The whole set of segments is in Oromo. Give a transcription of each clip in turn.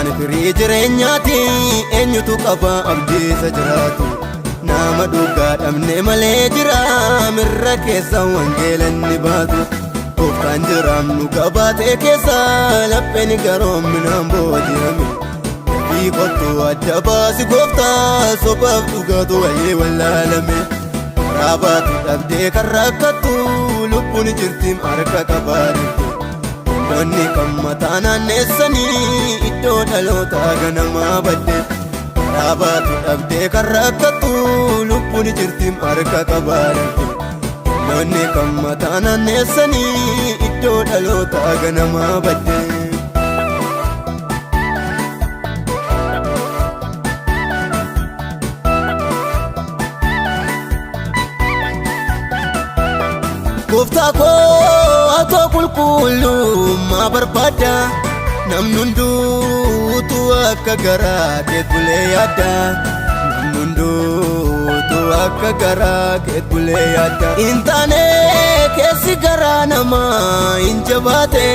Qulqullummaan firii jireenyaati eenyutu qaba abdii isa jiraatu. Nama dhugaa dhabne malee jira mirra keessa wangeelanni baatu. Gooftaan jiraamnu gabaatee keessa lapheen garoominaan booji'ame. Dafii kottu adda baasi gooftaa sobaaf dhugaatu wayii wallaalame. Karaa baatu dhabdee kan rakkattu lubbuun jirti harka qabaadhette. Wanni kan mataa naanneessanii iddoo dhalootaa ganamaa badde. Karaa baatu dhabdee kan rakkattu lubbuun jirti harka qabaadhette. Wanni kan mataa naanneessanii iddoo dhalootaa ganamaa badde. Gooftaa koo atoo qulqullummaa barbaada. Namni hunduutu akka garaa keet bulee yaadda. Namni hunduutu akka garaa keet bulee yaadda. Hin taane keessi garaa namaa hin jabaate.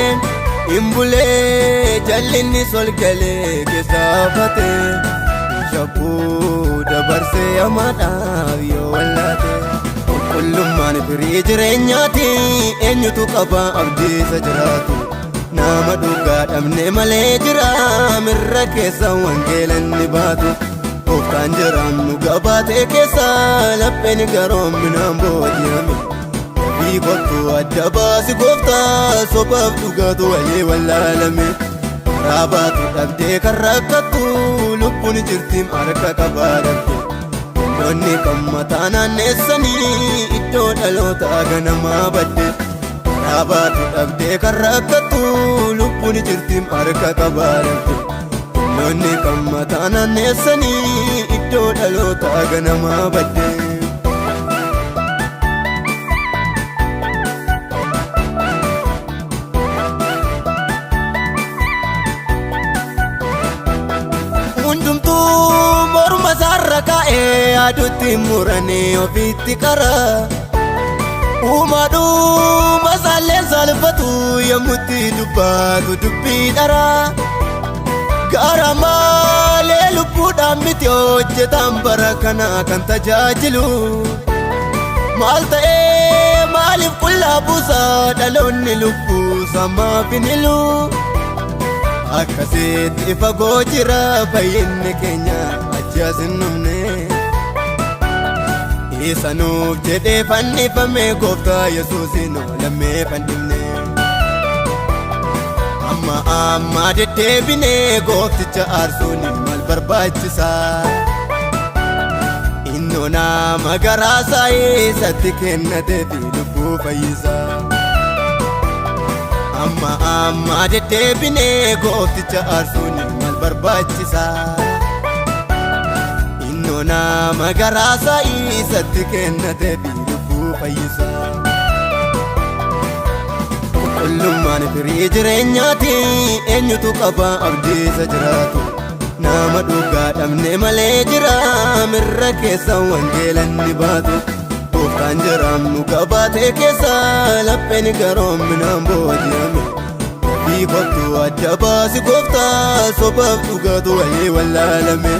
Hin bulee jallinni sol galee keessa hafate. Shabbuu dabarsee hamaadhaaf yoo wallaate. Qulqullummaan firii jireenyaati eenyutu qaba abdii isa jiraatu. Nama dhugaa dhabne malee jira mirra keessa wangeelanni baatu. Gooftaan jiraamnu gabaatee keessa lapheen garoominaan booji'ame. Dafii kottu adda baasi gooftaa sobaaf dhugaatu wayii wallaalame. Karaa baatu dhabdee kan rakkattu lubbuun jirti harka qabaadhatte. Wanni kan mataa naanneessanii iddoo dhalootaa ganamaa badde. Karaa baatu dhabdee kan rakkattu lubbuun jirti harka qabaadhatte. Wanni kan mataa naanneessanii iddoo dhalootaa ganamaa badde. Hundumtuu morma isaarra kaa'ee aduutti muranii ofiitti karaa. Uumaadhuma isaallee saalfatu yommutti dubbatu dubbii dharaa. Gaara malee lubbuudhaan miti hojjetaan bara kana kan tajaajilu. Maal ta'ee maaliif qullaa buusaa dhaloonni lubbuu samaaf hin hilu. Akkasitti fagoo jira fayyinni keenya achi as hin dhumne. Isa nuuf jedhee fannifame gooftaa Yesuusin lammee fannifne. Amma deddeebinee goofticha aarsuun maal barbaachisa. Innoo nama garaasaa isatti kennateefi lubbuu fayyisa. Amma deddeebinee goofticha aarsuun maal barbaachisa. Innoo nama garaasaa isatti kennateefi lubbuu fayyisa. Qulqullummaan firii jireenyaati eenyutu qaba abdii isa jiraatu. Nama dhugaa dhabne malee jira mirra keessa wangeelanni baatu. Gooftaan jiraamnu gabaatee keessa lapheen garoominaan booji'ame. Dafii kottu adda baasi gooftaa sobaaf dhugaatu wayii wallaalame.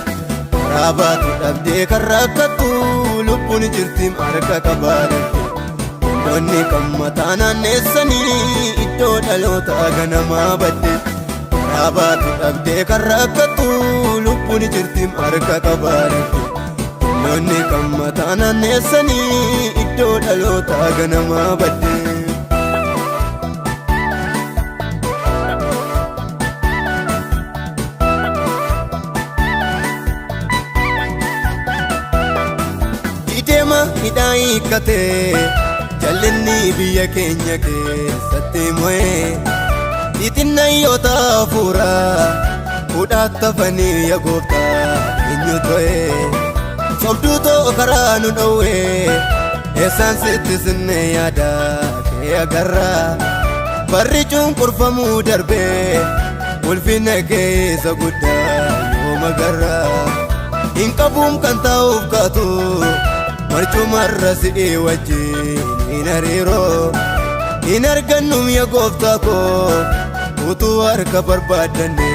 Karaa baatu dhabdee kan rakkattu lubbuun jirti harka qabaadhatte. Wanni kan mataa naanneessanii iddoo dhalootaa ganamaa badde. Karaa baatu dhabdee kan rakkattu lubbuun jirti harka qabaadhatte. Wanni kan mataa naanneessanii iddoo dhalootaa ganamaa badde. Deema hidhaa hiikkatee jallinni biyya keenya keessatti mo'ee. Xixinnayyoota hafuuraa fuudhaatti hafanii yaa gooftaa eenyu to'ee. Sobduu too karaa nu dhowwee eessaan sitti sinnee yaada kee agarraa. Barri cunqurfamuu darbee ulfina kee isa guddaa yoo magarraa. Hin qabuun kan taa'uuf kaatu marchumarra si'ii wajjin hin hariiroo. Hin argannum yaa gooftaa koo utuu harka barbaaddanne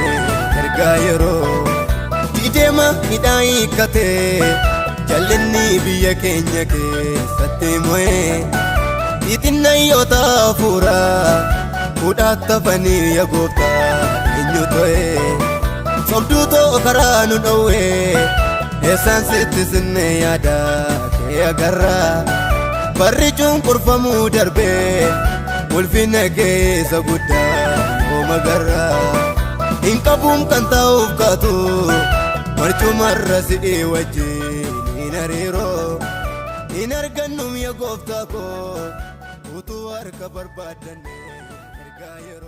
ergaa yeroo dideema hidhaa hiikkatee jallinni biyya keenya keessatti mo'ee xixinnayyoota hafuuraa fuudhaatti tafanii yaa gooftaa eenyu to'ee sobduu ta'u karaa nu dhowwee eessaan sitti sinne yaada kee agarraa barri cunqurfamuu darbee ulfina keessa guddaa hooma garraa hin qabuun kan ta'uuf kaatu marcumarra si'ii wajjin hin hariiroo hin argannum yaa gooftaa koo utuu harka barbaaddanne ergaa yeroo